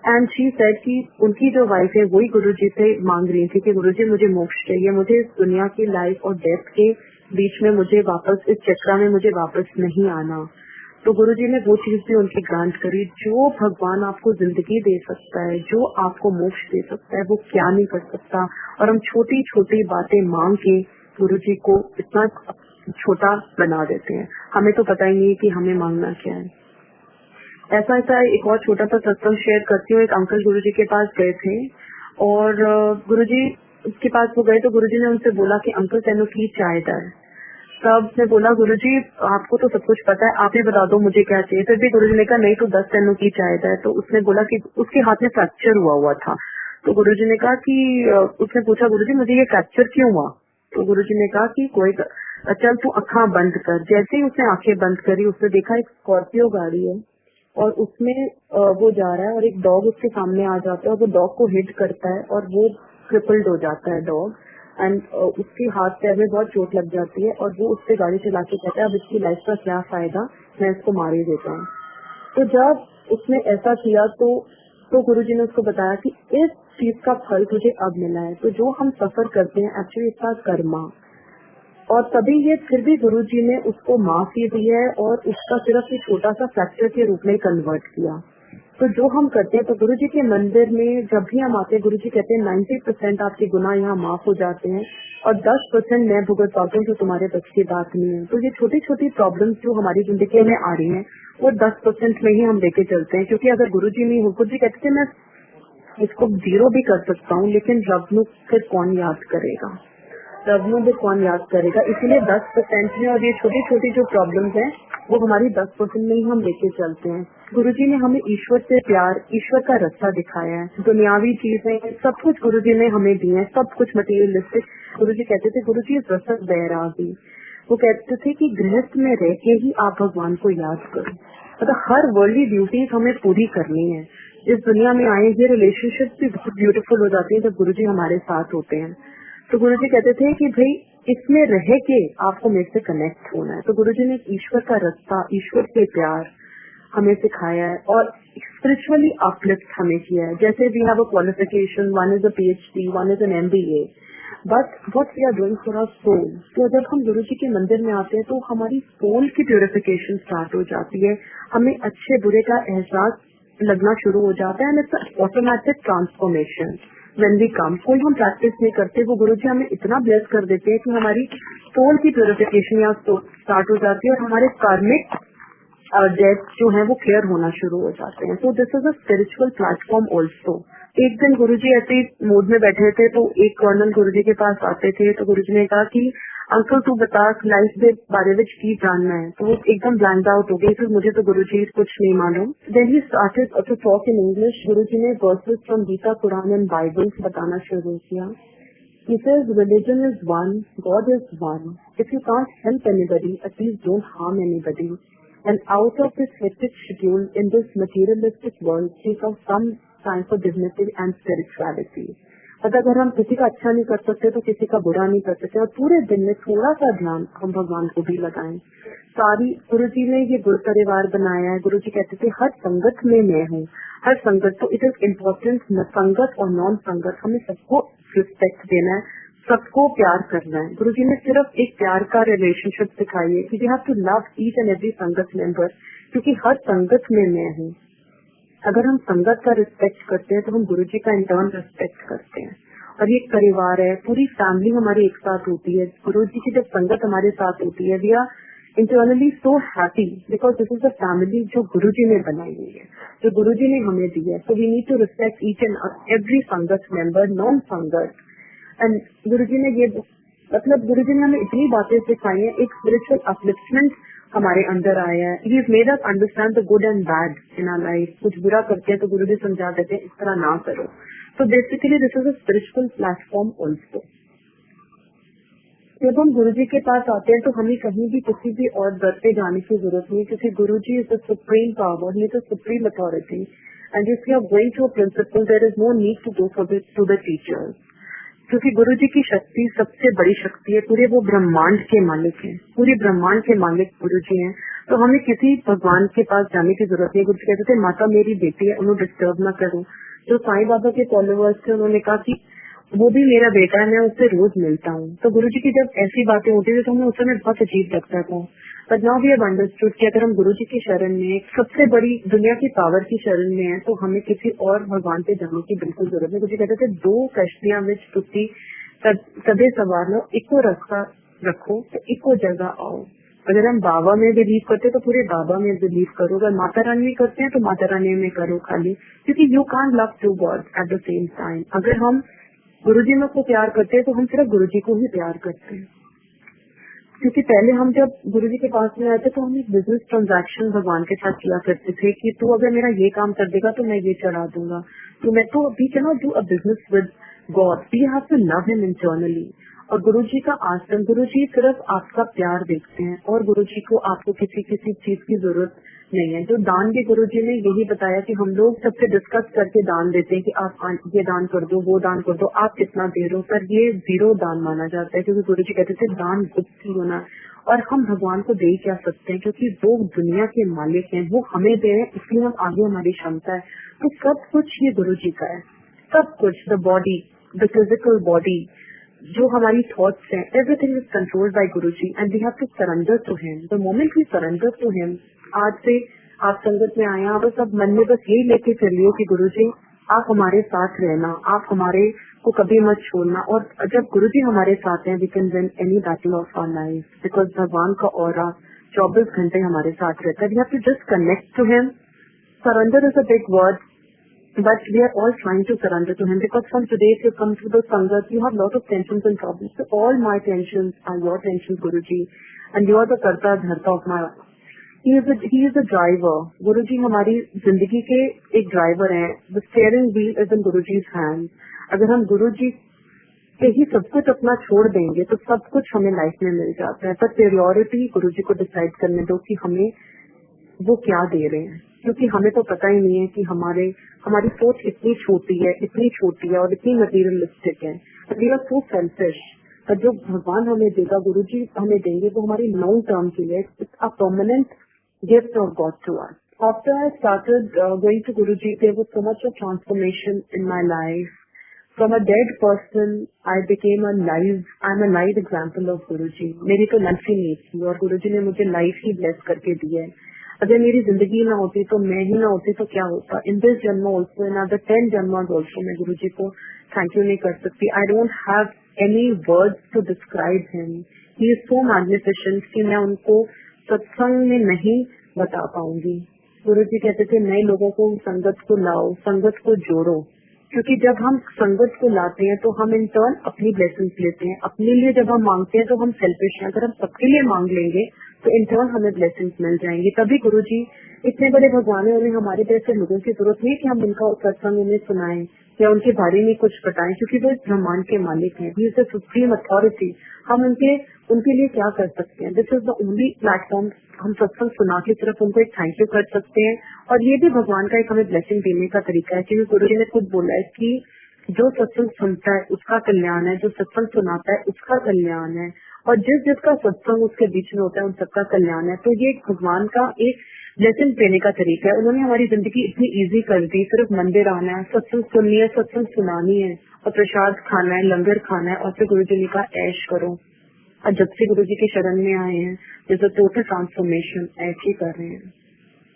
एंड शी सेड कि उनकी जो वाइफ है वही गुरुजी से मांग रही थी कि गुरुजी मुझे मोक्ष चाहिए, मुझे इस दुनिया की लाइफ और डेथ के बीच में मुझे वापस इस चक्रा में मुझे वापस नहीं आना। तो गुरुजी ने वो चीज भी उनकी ग्रांट करी। जो भगवान आपको जिंदगी दे सकता है, जो आपको मोक्ष दे सकता है, वो क्या नहीं कर सकता। और हम छोटी छोटी बातें मांग के गुरुजी को इतना छोटा बना देते हैं, हमें तो पता ही नहीं कि हमें मांगना क्या है। ऐसा एक और छोटा सा सत्संग शेयर करती हूँ। एक अंकल गुरुजी के पास गए थे और गुरुजी के पास वो गए तो गुरुजी ने उनसे बोला कि अंकल तेनों की चाय दर। तब ने बोला गुरुजी आपको तो सब कुछ पता है, आप ही बता दो मुझे क्या चाहिए। फिर भी गुरुजी ने कहा नहीं तो 10 तेनों की चाय दर। तो उसने बोला कि उसके हाथ में फ्रैक्चर हुआ था तो गुरुजी ने कहा कि उसने पूछा गुरुजी मुझे ये फ्रैक्चर क्यों हुआ। तो गुरुजी ने कहा कि कोई चल तू आँखें बंद कर। जैसे ही उसने आंखें बंद करी उसने देखा एक स्कॉर्पियो गाड़ी है और उसमें वो जा रहा है और एक डॉग उसके सामने आ जाता है और वो डॉग को हिट करता है और वो क्रिपल्ड हो जाता है डॉग एंड उसके हाथ पैर में बहुत चोट लग जाती है और वो उससे गाड़ी चला के कहता है अब इसकी लाइफ का क्या फायदा, मैं इसको मार ही देता हूँ। तो जब उसने ऐसा किया तो गुरुजी ने उसको बताया कि इस चीज का फल तुझे अब मिला है। तो जो हम सफर करते हैं एक्चुअली इसका कर्मा, और तभी ये फिर भी गुरुजी ने उसको माफी दी है और उसका सिर्फ एक छोटा सा फ्रैक्चर के रूप में कन्वर्ट किया। तो जो हम करते हैं तो गुरुजी के मंदिर में जब भी हम आते हैं गुरुजी कहते हैं 90% आपके गुनाह यहाँ माफ हो जाते हैं और 10% मैं भुगत पाता हूँ जो तुम्हारे बस की बात नहीं है। तो ये छोटी छोटी प्रॉब्लम्स जो हमारी जिंदगी में आ रही हैं वो 10% में ही हम लेके चलते हैं, क्योंकि अगर गुरुजी नहीं हो, गुरुजी कहते थे मैं इसको 0 भी कर सकता हूँ लेकिन रब नु फिर कौन याद करेगा, रब नु भी कौन याद करेगा। इसीलिए 10% में और ये छोटी छोटी जो प्रॉब्लम्स हैं वो हमारी 10% में ही हम लेके चलते हैं। गुरुजी ने हमें ईश्वर से प्यार, ईश्वर का रास्ता दिखाया है। दुनियावी चीजें सब कुछ गुरुजी ने हमें दी है, सब कुछ मटेरियलिस्टिक। गुरुजी कहते थे गुरुजी इस रसद बैरागी, वो कहते थे कि गृहस्थ में रह के ही आप भगवान को याद करो। मतलब हर वर्ल्डली ड्यूटीज हमें पूरी करनी है। इस दुनिया में आए ये रिलेशनशिप भी बहुत ब्यूटीफुल हो जाती है जब गुरुजी हमारे साथ होते हैं। तो गुरुजी कहते थे कि भाई इसमें रह के आपको मेरे से कनेक्ट होना है। तो गुरुजी ने ईश्वर का रास्ता, ईश्वर से प्यार हमें सिखाया है और स्पिरिचुअली अपलिफ्ट हमें किया है। जैसे we have a qualification, one is a PhD, one is an MBA, but what we are doing for our soul. तो जब हम गुरुजी के मंदिर में आते हैं तो हमारी सोल की प्यूरिफिकेशन स्टार्ट हो जाती है, हमें अच्छे बुरे का एहसास लगना शुरू हो जाता है and it's automatic transformation. When we come, कोई हम प्रैक्टिस नहीं करते, वो गुरुजी हमें इतना ब्लेस कर देते हैं कि हमारी सोल की प्यूरिफिकेशन यहाँ स्टार्ट हो जाती है और हमारे कार्मिक डेथ जो है वो क्लियर होना शुरू हो जाते हैं। तो this is a spiritual platform also. एक दिन गुरुजी ऐसे ही मूड में बैठे थे तो एक कर्नल गुरुजी के पास आते थे। तो गुरुजी ने कहा कि अंकल तू बता लाइफ के बारे में की जानना है। तो वो एकदम ब्लैंक आउट हो गई, फिर मुझे तो गुरुजी कुछ नहीं मालूम। Then he started to talk in English. Guruji ने verses from Gita, Quran and Bible बताना शुरू किया। He says religion is one, God is one. If you can't help anybody, at least don't harm anybody. And out of this hectic schedule in this materialistic world, take out some time for dignity and spirituality. अगर हम किसी का अच्छा नहीं कर सकते तो किसी का बुरा नहीं कर सकते और पूरे दिन में थोड़ा सा ध्यान हम भगवान को भी लगाएं। सारी गुरुजी ने ये गुरु परिवार बनाया है। गुरुजी कहते थे हर संगत में मैं हूँ, हर संगत। तो इट इज इम्पोर्टेंट, संगत और नॉन संगत हमें सबको रिस्पेक्ट देना है, सबको प्यार करना है। गुरुजी ने सिर्फ एक प्यार का रिलेशनशिप सिखाई है कि we have to love each and every sangat member, क्योंकि हर संगत में मैं हूँ। अगर हम संगत का रिस्पेक्ट करते हैं तो हम गुरुजी का इंटर्न रिस्पेक्ट करते हैं। और ये एक परिवार है, पूरी फैमिली हमारी एक साथ होती है। गुरुजी की जब संगत हमारे साथ होती है we are internally so happy because this is the family जो गुरुजी ने बनाई हुई है, जो गुरुजी ने हमें दी है। So we need to respect each and every sangat member, non sangat. And Guruji ने ये मतलब गुरुजी ने हमें इतनी बातें सिखाई है, एक स्पिरिचुअल अपलिफ्टमेंट हमारे अंदर आया है। He is made us understand the good and bad in our life. कुछ बुरा करते हैं तो गुरुजी समझा देते हैं इस तरह ना करो। तो basically this is a spiritual platform also. जब हम गुरुजी के पास आते हैं तो हमें कहीं भी किसी भी और दर पे जाने की जरूरत नहीं, क्योंकि Guruji is the supreme power, he is the supreme authority. And if you are going to a principal there is no need to go to the teachers, क्योंकि गुरुजी की शक्ति सबसे बड़ी शक्ति है। पूरे वो ब्रह्मांड के मालिक हैं, पूरी ब्रह्मांड के मालिक गुरुजी हैं। तो हमें किसी भगवान के पास जाने की जरूरत नहीं। गुरुजी कहते थे माता मेरी बेटी है, उन्हें डिस्टर्ब ना करो। जो साईं बाबा के फॉलोअर्स थे उन्होंने कहा कि वो भी मेरा बेटा है, मैं उससे रोज मिलता हूँ। तो गुरुजी की जब ऐसी बातें होती थी तो हमें उस समय बहुत अजीब लगता था। But now we have understood कि अगर हम गुरुजी की शरण में, सबसे बड़ी दुनिया की पावर की शरण में है, तो हमें किसी और भगवान पे जाने की बिल्कुल जरूरत नहीं। गुरुजी कहते थे दो कश्तियां विच तुसी सदे सवार लो, इको रास्ता रखो तो इको जगह आओ। अगर हम बाबा में बिलीव करते हैं तो पूरे बाबा में बिलीव करो, अगर माता रानी में करते हैं तो माता रानी में करो खाली, क्योंकि you can't love two god at the same time. अगर हम गुरुजी में को प्यार करते हैं तो हम सिर्फ गुरुजी को ही प्यार करते हैं। क्योंकि पहले हम जब गुरुजी के पास में आए थे तो हम एक बिजनेस ट्रांजैक्शन भगवान के साथ किया करते थे कि तू अगर मेरा ये काम कर देगा तो मैं ये चढ़ा दूंगा, तो मैं तो we can not do a business with God, we have to love him internally. और गुरुजी का आश्रम, गुरुजी सिर्फ आपका प्यार देखते हैं और गुरुजी को आपको किसी किसी चीज की जरूरत नहीं है। जो दान भी गुरुजी ने यही बताया कि हम लोग सबसे डिस्कस करके दान देते हैं कि आप ये दान कर दो, वो दान कर दो, आप कितना दे रहे हो, पर ये 0 दान माना जाता है क्योंकि गुरुजी कहते थे दान गुप्त ही होना। और हम भगवान को दे ही क्या सकते हैं क्योंकि वो दुनिया के मालिक हैं, वो हमें दे रहे हैं, इसलिए हम आगे हमारी क्षमता है। तो सब कुछ ये गुरुजी का है, सब कुछ, the body, the physical body, जो हमारी थॉट्स हैं, everything is controlled by Guruji and we have to surrender to him. The moment we surrender to him, आज से आप संगत में आए हैं, आप सब मन में बस यही लेके चलिए कि गुरुजी आप हमारे साथ रहना, आप हमारे को कभी मत छोड़ना। और जब गुरुजी हमारे साथ हैं, we can win any battle of our life, because भगवान का ऑरा 24 घंटे हमारे साथ रहता है। We have to just connect to him. Surrender is a big word, but we are all trying to surrender to him because from today if you come to the Sangat, you have lot of tensions and problems. So all my tensions are your tensions, Guruji, and you are the Karta Dharta of my life. He is a driver. Guruji हमारी जिंदगी के एक driver हैं. The steering wheel is in Guruji's hands. अगर हम गुरुजी पे ही सब कुछ अपना छोड़ देंगे तो सब कुछ हमें लाइफ में मिल जाता है। पर प्रायोरिटी गुरुजी को डिसाइड करने दो कि हमें वो क्या दे रहे हैं, क्योंकि हमें तो पता ही नहीं है कि हमारी सोच इतनी छोटी है और इतनी मटेरियलिस्टिक है। We are so selfish. पर जो भगवान हमें देगा, गुरुजी हमें देंगे, वो हमारी लॉन्ग टर्म के लिए, it's a permanent gift of God to us. After I started going to Guruji, there was so much of transformation in my life. From a dead person, I'm a live example of Guruji. मेरी तो life ही नहीं थी और गुरुजी ने मुझे life ही bless करके दी है। अगर मेरी जिंदगी ना होती तो मैं ही ना होती तो क्या होता। इन दिस जन्म ऑल्सो, इन अदर 10 जन्म ऑल्सो, मैं गुरुजी को थैंक यू नहीं कर सकती। I don't have any words to describe him. He is so magnificent कि मैं उनको सत्संग में नहीं बता पाऊंगी। गुरुजी कहते थे नए लोगों को संगत को लाओ, संगत को जोड़ो, क्योंकि जब हम संगत को लाते हैं तो हम इन टर्न अपनी ब्लेसिंग्स लेते हैं। अपने लिए जब हम मांगते हैं तो हम सेल्फिश हैं। अगर हम सबके लिए मांग लेंगे तो इन टर्न हमें ब्लेसिंग्स मिल जाएंगी। तभी गुरुजी इतने बड़े भगवान है, उन्हें हमारे जैसे लोगों की जरूरत नहीं है कि हम उनका सत्संग उन्हें सुनाएं या उनके बारे में कुछ बताएं, क्योंकि वो इस ब्रह्मांड के मालिक हैं। ही इज द सुप्रीम अथॉरिटी। हम उनके लिए क्या कर सकते हैं? This is the only platform. हम सत्संग सुना के सिर्फ उनको एक थैंक यू कर सकते हैं, और ये भी भगवान का एक हमें ब्लेसिंग देने का तरीका है, क्योंकि गुरुजी ने खुद बोला है कि जो सत्संग सुनता है उसका कल्याण है, जो सत्संग सुनाता है उसका कल्याण है, और जिसका सत्संग उसके बीच में होता है उन सबका कल्याण है। तो ये भगवान का एक ब्लेसिंग देने का तरीका है। उन्होंने हमारी जिंदगी इतनी इजी कर दी। सिर्फ मंदिर आना है, सत्संग सुननी है, सत्संग सुनानी है और प्रसाद खाना है, लंगर खाना है, और फिर गुरुजी ने कहा ऐश करो। और जब से गुरुजी के शरण में आए हैं, जैसे टोटल ट्रांसफॉर्मेशन ऐश ही कर रहे हैं।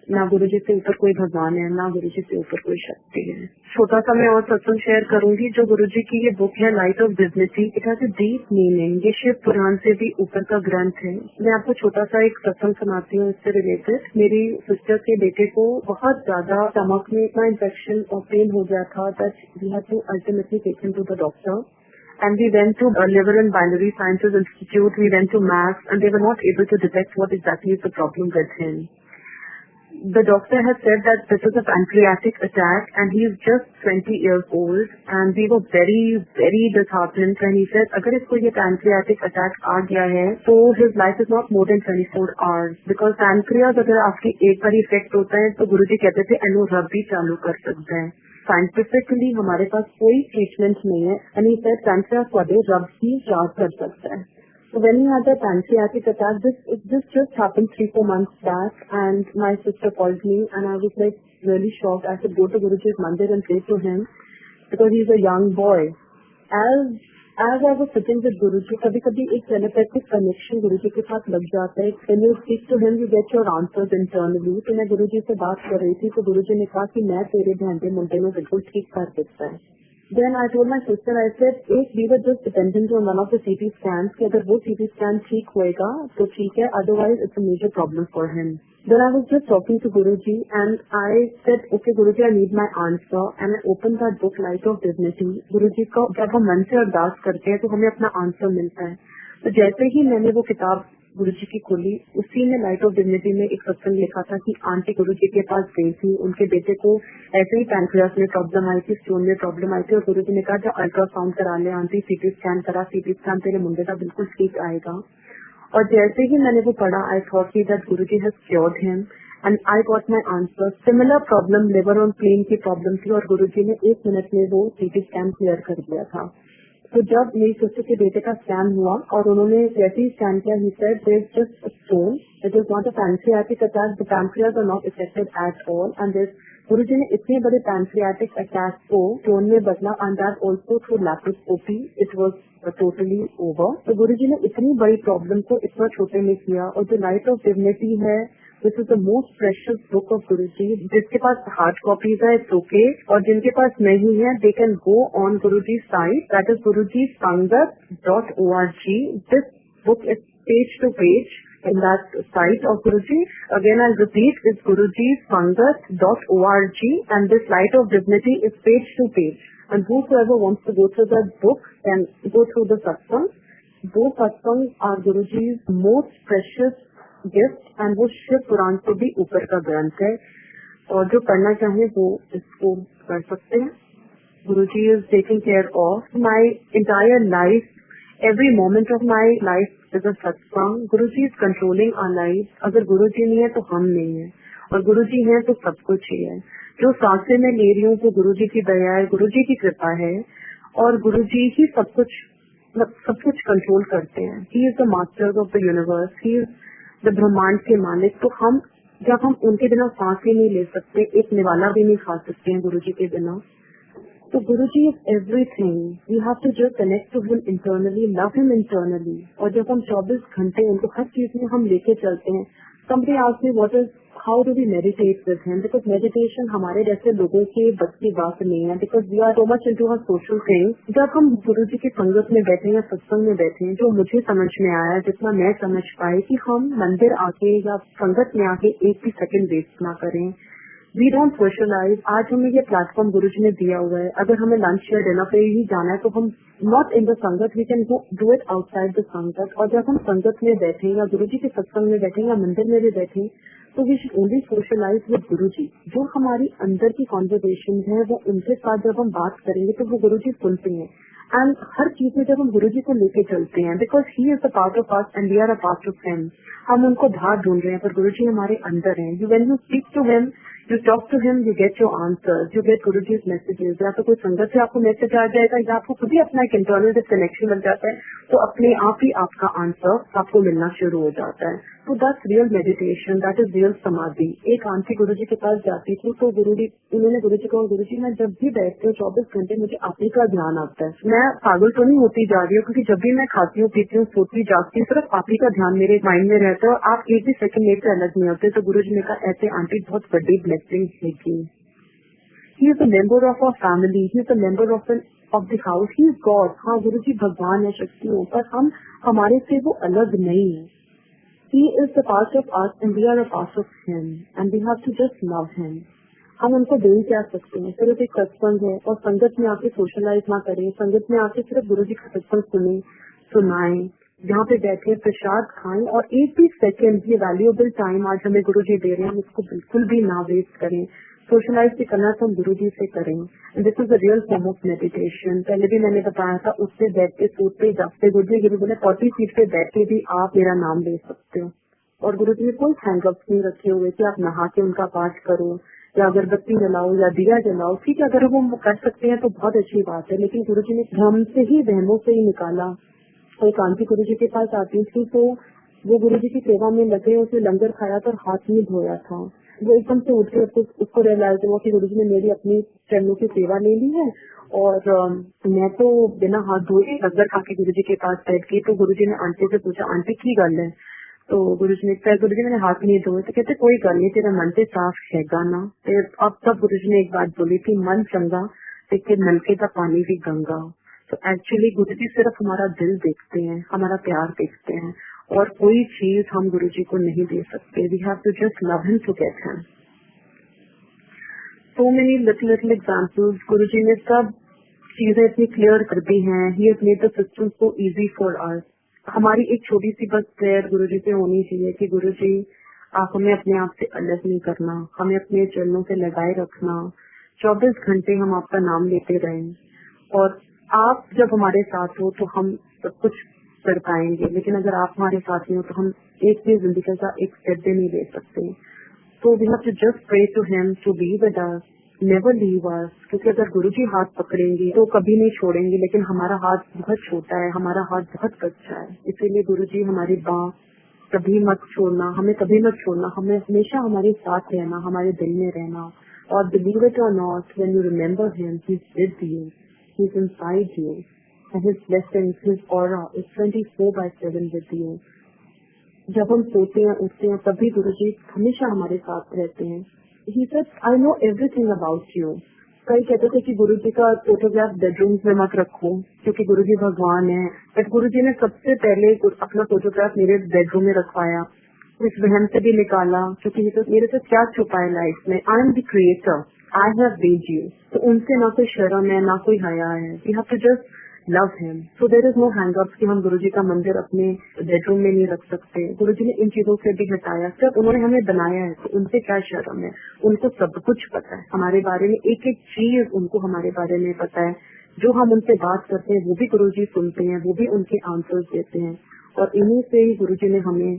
ना गुरुजी से ऊपर कोई भगवान है, ना गुरुजी से ऊपर कोई शक्ति है। छोटा सा मैं और सत्संग शेयर करूंगी। जो गुरुजी की ये बुक है light of dignity, it has a deep meaning. ये शिव पुराण से भी ऊपर का ग्रंथ है। मैं आपको छोटा सा एक सत्संग सुनाती हूँ इससे रिलेटेड। मेरी सिस्टर के बेटे को बहुत ज्यादा स्टमक में इतना इन्फेक्शन और पेन हो गया था that we had to ultimately take him to the doctor. And we went to Liver and Binary Sciences Institute, we went to Mass, and they were not able to detect what exactly is the problem with him. The doctor has said that this is a pancreatic attack and he is just 20 years old, and we were very, very disheartened when he said, अगर इसको ये pancreatic attack आ गया है तो his life is not more than 24 hours, because pancreas अगर आपकी एक बार effect होता है तो गुरुजी कहते थे एनोरब भी चालू कर सकते हैं। साइंटिफिकली हमारे पास कोई ट्रीटमेंट नहीं है, एंड ही सेड पैंक्रियास को रब ही चार्ज कर सकता है। So when he had a pancreatic attack, this just happened 3-4 months back, and my sister called me, and I was like really shocked. I said, go to Guruji's mandir and pray to him, because he's a young boy. As I was sitting with Guruji, कभी-कभी एक telepathic connection गुरुजी के साथ लग जाता है। When you speak to him, you get your answers internally. तो मैं गुरुजी से बात कर रही थी तो गुरुजी ने कहा कि मैं तेरे ढंढे मुंडे में बिल्कुल ठीक कर सकता है। Then I told my sister, I said, we were just dependent on one of the CT scans, कि अगर वो CT scan ठीक होएगा तो ठीक है, otherwise it's a major problem for him. Then I was just talking to Guruji and I said, okay Guruji, I need my answer, and I opened that book Light of Dignity. Guruji का जब हम मन से अरदास करते हैं तो हमें अपना आंसर मिलता है। तो जैसे ही मैंने वो किताब गुरुजी की खोली, उसी में लाइट ऑफ डिग्निटी में एक सत्संग लिखा था कि आंटी गुरुजी के पास गई थी, उनके बेटे को ऐसे ही पैनक्रियास में प्रॉब्लम आई थी, स्टोन में प्रॉब्लम आई थी, और गुरुजी ने कहा जो अल्ट्रासाउंड करा ले आंटी, सीटी स्कैन करा, सीटी स्कैन तेरे मुंडे का बिल्कुल ठीक आएगा। और जैसे ही मैंने वो पढ़ा, I thought that Guruji has cured him and I got my answer. Similar problem liver on plane की प्रॉब्लम थी और गुरुजी ने 1 मिनट में वो सीटी स्कैन क्लियर कर दिया था। तो जब मेरी सिस्टर के बेटे का स्कैन हुआ और उन्होंने जैसे ही स्कैन किया, he said there is just a stone, it is not a pancreatic attack, the pancreas are not affected at all, and this Guruji ने इतने बड़े पैंक्रियाटिक अटैक को स्टोन में बदला, and that also through laparoscopy, it was totally over. तो गुरुजी ने इतनी बड़ी प्रॉब्लम को इतना छोटे में किया। और जो लाइट ऑफ डिग्निटी है, this is the most precious book of Guruji. जिसके पास हार्ड कॉपीज है इट्स ओके, और जिनके पास नहीं है they can go on Guruji site, that is gurujisangat.org. This book is page to page in that site of Guruji. Again, I'll repeat, it's gurujisangat.org, and this light of dignity is page to page. And whosoever wants to go through that book can go through the satsang. Those satsangs are Guruji's most precious gift, and वो शिव पुराण से भी ऊपर का ग्रंथ है, और जो पढ़ना चाहे वो इसको कर सकते हैं। Guruji is taking care of my entire life. Every moment of my life is a satsang. Guruji is controlling our life. अगर गुरुजी नहीं है तो हम नहीं है, और गुरुजी है तो सब कुछ ही है। जो सांसें मैं ले रही हूँ वो गुरुजी की दया है, गुरुजी की कृपा है, और गुरुजी ही सब कुछ कंट्रोल करते हैं। ही is the master of the universe, he is the ब्रह्मांड के मालिक। तो जब हम उनके बिना सांस ही नहीं ले सकते, एक निवाला भी नहीं खा सकते हैं गुरुजी के बिना। तो Guruji is everything. We have to just connect to him internally, love him internally. और जब हम 24 घंटे उनको हर चीज में हम लेके चलते हैं, somebody asked me how do we meditate with him, because meditation हमारे जैसे लोगों के बस की बात नहीं है, because we are so much into our social things। जब हम गुरुजी की संगत में बैठे या सत्संग में बैठे हैं, जो मुझे समझ में आया, जितना मैं समझ पाई, कि हम मंदिर आके या संगत में आके एक भी सेकंड वेस्ट ना करें। We don't socialise. आज हमें ये प्लेटफॉर्म गुरुजी ने दिया हुआ है। अगर हमें लंच या डिनर पे ही जाना है तो हम not in the sangat, we can do it outside the sangat. और जब हम संगत में बैठे या गुरुजी के सत्संग में बैठे या मंदिर में भी बैठे, तो we should only socialise with Guruji. जो हमारी अंदर की कॉन्वर्सेशन है वो उनके साथ जब हम बात करेंगे तो वो गुरुजी सुनते हैं। एंड हर चीज में जब हम गुरुजी को लेके चलते हैं, because he is a part of us and we are a part of him. हम उनको बाहर ढूंढ रहे हैं पर गुरुजी हमारे अंदर हैं। You when you speak to him, you talk to him, you get your answers, you get Guruji's messages. या तो कोई संगत से आपको मैसेज आ जाएगा, या आपको खुद ही अपना एक इंटरनल कनेक्शन बन जाता है, तो अपने आप ही आपका आंसर आपको मिलना शुरू हो जाता है। तो that's real meditation, that is real समाधि। एक आंटी गुरुजी के पास जाती थी तो उन्होंने गुरुजी को, गुरुजी मैं जब भी बैठती हूँ 24 घंटे मुझे आप ही का ध्यान आता है। मैं पागल तो नहीं होती जा रही हूँ, क्योंकि जब भी मैं खाती हूँ, पीती हूँ, सोती जागती हूँ, सिर्फ आप ही का ध्यान मेरे माइंड में रहता है, और आप एक भी सेकंड मेरे से अलग नहीं होते। तो गुरुजी ने कहा ऐसे आंटी बहुत बड़ी ब्लेसिंग है। He is a member of our family. He is a member of the house. He is God. हाँ, गुरुजी भगवान है, शक्तियों, पर हम हमारे से वो अलग नहीं है। He is the part of us and we are a part of him, and we have to just love him. हम उनको दे क्या सकते हैं? सिर्फ एक सत्संग है, और संगत में आके सोशलाइज ना करें, संगत में आके सिर्फ गुरुजी का सत्संग सुनाएं, जहाँ पे बैठे प्रसाद खाएं, और एक भी सेकंड, ये वैल्यूएबल टाइम आज हमें गुरुजी दे रहे हैं, हम इसको बिल्कुल भी ना वेस्ट करें। सोशलाइज भी करना तो हम गुरुजी से करें। This is the real form of meditation. पहले भी मैंने बताया था, उससे बैठते, सोते, जागते, गुरुजी बोले 40 फीट पे बैठ के भी आप मेरा नाम ले सकते हो। और गुरुजी ने कोई हैंगअप्स नहीं रखे हुए कि आप नहा के उनका पाठ करो या अगरबत्ती जलाओ या दिया जलाओ। ठीक है, अगर वो कर सकते हैं तो बहुत अच्छी बात है, लेकिन गुरुजी ने भ्रम से ही, वहमों से ही निकाला। एक आंटी गुरुजी के पास आती थी तो वो गुरुजी की सेवा में लगे, उसने लंगर खाया था और हाथ नहीं धोया था। वो एकदम से उठ के उसको रियलाइज हुआ कि गुरुजी ने मेरी अपनी चरणों की सेवा ले ली है, और मैं तो बिना हाथ धोए लंगर खा के गुरुजी के पास बैठ गई। तो गुरुजी ने आंटी से पूछा, आंटी की गल है? तो गुरुजी ने कहा, गुरुजी मैंने हाथ नहीं धोए। तो कहते कोई गल नहीं, तेरा मन से साफ हैगा ना। अब तब गुरुजी ने एक बात बोली थी, मन चंगा ते नलके का पानी भी गंगा। तो एक्चुअली गुरुजी सिर्फ हमारा दिल देखते हैं, हमारा प्यार देखते हैं, और कोई चीज हम गुरुजी को नहीं दे सकते। We have to just love him to get him. So many little examples. Guruji ने सब चीजें इतनी क्लियर कर दी हैं। He has made the system so easy for us. हमारी एक छोटी सी बस प्रेयर गुरुजी से होनी चाहिए कि गुरुजी आप हमें अपने आप से अलग नहीं करना, हमें अपने चरणों से लगाए रखना, 24 घंटे हम आपका नाम लेते रहें और आप जब हमारे साथ हो तो हम सब कुछ कर पाएंगे, लेकिन अगर आप हमारे साथ नहीं हो तो हम एक भी जिंदगी का एक स्टेप भी नहीं ले सकते। तो we have to just pray to him to be with us, never leave us, क्योंकि अगर गुरुजी हाथ पकड़ेंगे तो कभी नहीं छोड़ेंगे, लेकिन हमारा हाथ बहुत छोटा है, हमारा हाथ बहुत कच्चा है, इसीलिए गुरुजी हमारी बाँ कभी मत छोड़ना, हमें कभी मत छोड़ना, हमें हमेशा हमारे साथ रहना, हमारे दिल में रहना। और बिलीव इट और not, when you remember him, he is with you, he is inside you, and his blessings, his aura is 24/7 with you. जब हम सोते हैं उठते हैं तभी गुरुजी हमेशा हमारे साथ रहते हैं। He said, I know everything about you. कई कहते थे कि गुरुजी का फोटोग्राफ बेडरूम में मत रखो क्योंकि गुरुजी भगवान है, बट गुरुजी ने सबसे पहले अपना फोटोग्राफ मेरे बेडरूम में रखवाया, इस वहम से भी निकाला क्योंकि मेरे से क्या छुपा है लाइफ में। I am the creator, I have made you. तो उनसे ना कोई शर्म है ना कोई हया है। We have to just love him. So there is no hangups कि हम गुरुजी का मंदिर अपने बेडरूम में नहीं रख सकते। गुरुजी ने इन चीजों से भी हटाया, सिर्फ उन्होंने हमें बनाया है तो उनसे क्या शर्म है। उनको सब कुछ पता है हमारे बारे में, एक एक चीज उनको हमारे बारे में पता है। जो हम उनसे बात करते हैं वो भी गुरुजी सुनते हैं, वो भी उनके आंसर्स देते हैं और इन्हीं से ही गुरुजी ने हमें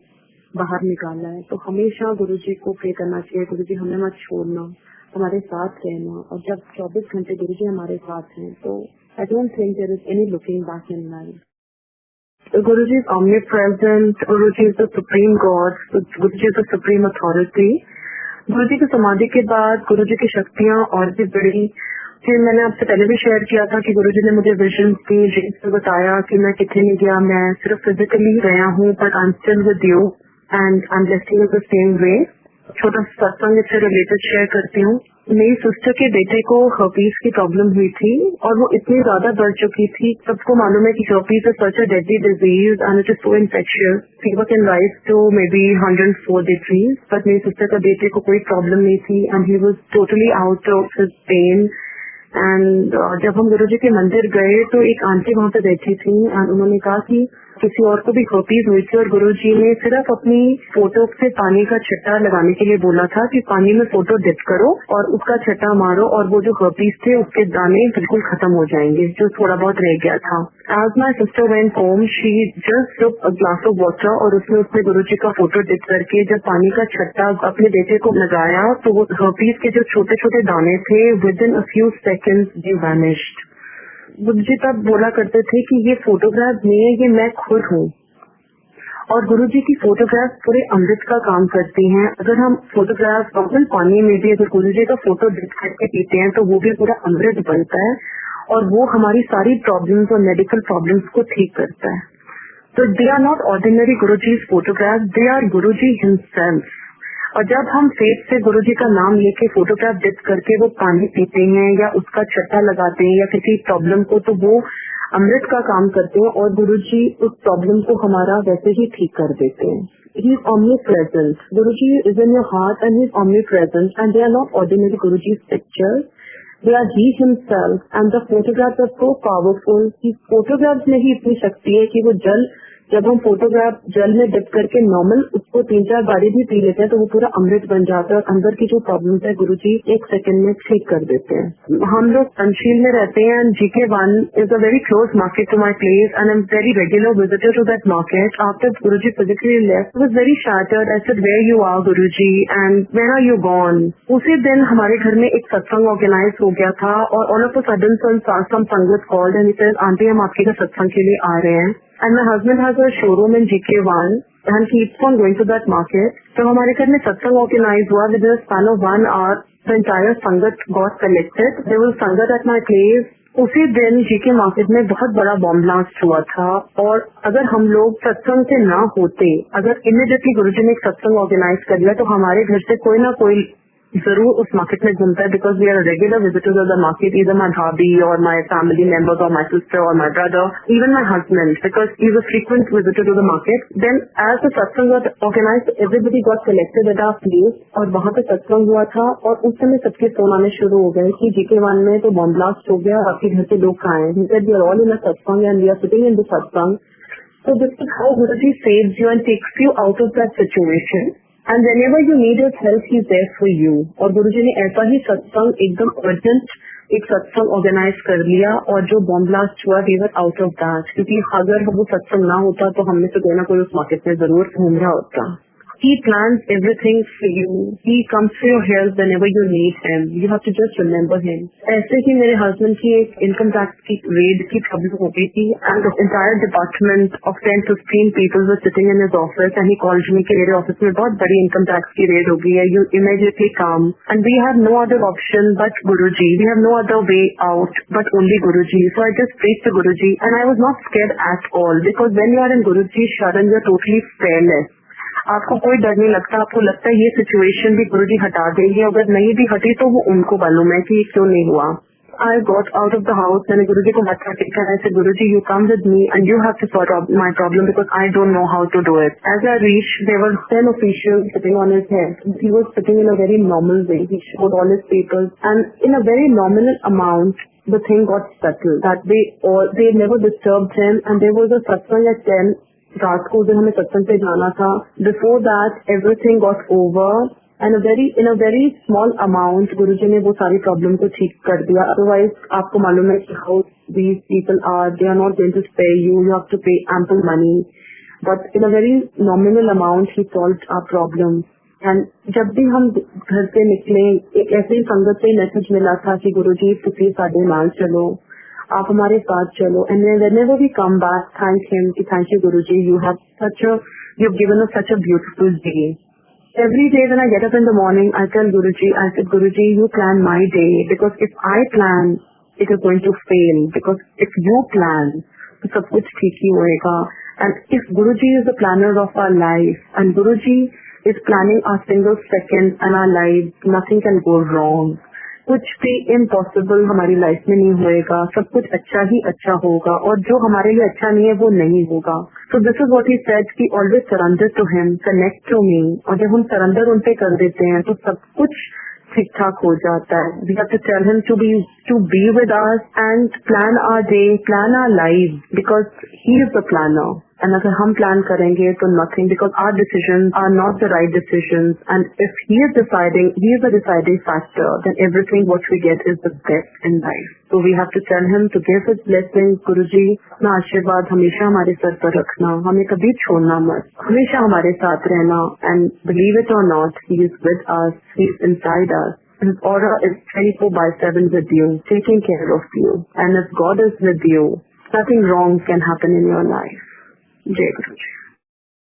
बाहर निकाला है। तो हमेशा गुरुजी को प्रे करना चाहिए, गुरुजी हमें मत छोड़ना, हमारे साथ रहना। और जब 24 घंटे गुरुजी हमारे साथ हैं तो I don't think there is any looking back in life. So Guruji is omnipresent. Guruji is the supreme God. Guruji is the supreme authority. गुरुजी की समाधि के बाद गुरुजी की शक्तियाँ और भी बढ़ी। फिर मैंने आपसे पहले भी शेयर किया था कि गुरुजी ने मुझे विजन की ड्रीम्स में बताया कि मैं कितने नहीं गया, मैं सिर्फ फिजिकली गया हूँ, but I am still with you and I M blessing you the same way. छोटा सत्संग इससे रिलेटेड शेयर करती हूँ। मेरी सिस्टर के बेटे को हर्पीज की प्रॉब्लम हुई थी और वो इतनी ज्यादा बढ़ चुकी थी। सबको मालूम है कि herpes is such a deadly disease and it is so infectious. Fever can rise to maybe 104 degrees, but मेरी सिस्टर का बेटे को कोई प्रॉब्लम नहीं थी and he was totally out of his pain. And जब हम गुरुजी के मंदिर गए तो एक आंटी वहाँ पे बैठी थी एंड उन्होंने कहा कि किसी और को भी हर्पीज हुई थी और गुरुजी ने सिर्फ अपनी फोटो से पानी का छट्टा लगाने के लिए बोला था कि पानी में फोटो डिप करो और उसका छट्टा मारो और वो जो हर्पीज थे उसके दाने बिल्कुल खत्म हो जाएंगे जो थोड़ा बहुत रह गया था। As my sister went home she just took a glass of water और उसमें गुरुजी का फोटो डिप करके जब पानी का छट्टा अपने बेटे को लगाया तो वो हर्पीज के जो छोटे छोटे दाने थे within a few seconds they vanished. Guruji तब बोला करते थे कि ये फोटोग्राफ नहीं है, ये मैं खुद हूँ। और गुरुजी की फोटोग्राफ पूरे अमृत का काम करती हैं। अगर हम फोटोग्राफ नॉर्मल पानी में भी अगर गुरुजी का फोटो डिप करके पीते हैं तो वो भी पूरा अमृत बनता है और वो हमारी सारी प्रॉब्लम्स और मेडिकल प्रॉब्लम्स को ठीक करता है। तो they are not ordinary Guruji's photograph, they are Guruji himself. और जब हम फेथ से गुरुजी का नाम लेके फोटोग्राफ डिप करके वो पानी पीते हैं या उसका छट्टा लगाते हैं या किसी प्रॉब्लम को, तो वो अमृत का काम करते हैं और गुरुजी उस प्रॉब्लम को हमारा वैसे ही ठीक कर देते हैं। He is omnipresent. Guruji is in your heart and he is omnipresent and they are not ordinary Guruji's pictures. They are he himself and the photographs are so powerful. These photographs में ही इतनी शक्ति है कि वो जब हम photograph जल में डिप करके नॉर्मल उसको 3-4 बारी भी पी लेते हैं तो वो पूरा अमृत बन जाता है और अंदर की जो प्रॉब्लम है गुरुजी 1 सेकंड में ठीक कर देते हैं। हम लोग पंचशील में रहते हैं and GK1 is a very close market to my place and I am very regular visitor to that market. After Guruji physically left was very shattered. I said where you are Guruji and where are you gone. उसी दिन हमारे घर में एक सत्संग organise हो गया था और ऑल ऑफ अ सडन सम संगत called and he said aunty हम आपके घर सत्संग के लिए आ रहे हैं। And my husband has a showroom in GK1 and keeps on going to that market. तो हमारे घर में सत्संग ऑर्गेनाइज हुआ within a span of 1 hour. The entire संगत got collected. There was संगत at my place. उसी दिन GK मार्केट में बहुत बड़ा बॉम्ब ब्लास्ट हुआ था और अगर हम लोग सत्संग से ना होते, अगर इमीडिएटली गुरुजी ने एक सत्संग ऑर्गेनाइज कर दिया तो हमारे घर से कोई ना कोई जरूर उस मार्केट में घूमता है because we are regular visitors of the market, इधर माई भाभी और माई फैमिली मेंबर्स और माई सिस्टर और my brother, even my husband because he is a frequent visitor to the market. Then as the satsang got organised everybody got collected at our place और वहाँ पे सत्संग हुआ था और उस समय सबके फोन आने शुरू हो गए कि GK1 में तो बॉम्ब ब्लास्ट हो गया, आपके घर के लोग कहाँ हैं। He said we are all in a satsang and we are sitting in the satsang So this is how Guruji saves you and takes you out of that situation. And whenever you need his help, he's there for you. और गुरुजी ने ऐसा ही सत्संग एकदम urgent एक सत्संग organise कर लिया और जो बॉम्ब ब्लास्ट हुआ we were out of that, क्योंकि अगर वो सत्संग ना होता तो हमने से कोई ना कोई उस मार्केट में जरूर घूम रहा होता. He plans everything for you. He comes to your help whenever you need him. You have to just remember him. ऐसे ही मेरे हस्बैंड की एक इनकम टैक्स की रेड की प्रॉब्लम हो गई थी and the entire department of 10-15 people were sitting in his office and he called me कि मेरे ऑफिस में बहुत बड़ी इनकम टैक्स की रेड हो गई है. You immediately come and we have no other option but Guruji. We have no other way out but only Guruji. So I just prayed to Guruji and I was not scared at all because when you are in Guruji's sharan you are totally fearless. आपको कोई डर नहीं लगता. आपको लगता है ये situation भी गुरुजी हटा देंगे, अगर नहीं भी हटी तो वो उनको मालूम है कि क्यों नहीं हुआ. I got out of the house मैंने गुरुजी को माथा टेका. I said, Guruji, you come with me and you have to sort out my problem because I don't know how to do it. As I reached, there were 10 officials sitting on his head. He was sitting in a very normal way. He showed all his papers and in a very nominal amount the thing got settled. That they never disturbed him and there was a satsang at 10. रात को उस दिन हमें सत्संग पे जाना था. Before that everything got over and in a very small amount Guruji ने वो सारी प्रॉब्लम को ठीक कर दिया. अदरवाइज आपको मालूम है कि how these people are, they are not going to pay you have to pay ample money, but in a very nominal amount he solved our problem. And जब भी हम घर से निकले एक ऐसे ही संगत से मैसेज मिला था कि गुरुजी तुसी साडे नाल चलो, आप हमारे साथ चलो. And whenever we come back, thank him कि thank you Guruji, you've given us such a beautiful day. Every day when I get up in the morning, I tell Guruji, I said, Guruji, you plan my day because if I plan, it is going to fail. Because if you plan, तो सब कुछ ठीक ही होएगा. And if Guruji is the planner of our life and Guruji is planning our single second and our life, nothing can go wrong. कुछ भी impossible हमारी life में नहीं होएगा. सब कुछ अच्छा ही अच्छा होगा और जो हमारे लिए अच्छा नहीं है वो नहीं होगा. So this is what he said कि always surrender to him, connect to me. और जब हम सरेंडर उन पे कर देते हैं तो सब कुछ ठीक ठाक हो जाता है. We have to tell him to be with us and plan our day, plan our life because he is the planner. And अगर हम प्लान करेंगे तो nothing, because our decisions are not the right decisions and if he is the deciding factor then everything what we get is the best in life. So we have to tell him to give his blessing. गुरुजी अपना आशीर्वाद हमेशा हमारे sir पर रखना, हमें कभी छोड़ना मत, हमेशा हमारे साथ रहना. And believe it or not, he is with us, he is inside us. His aura is 24/7 with you, taking care of you. And if God is with you, nothing wrong can happen in your life. Jai Guruji.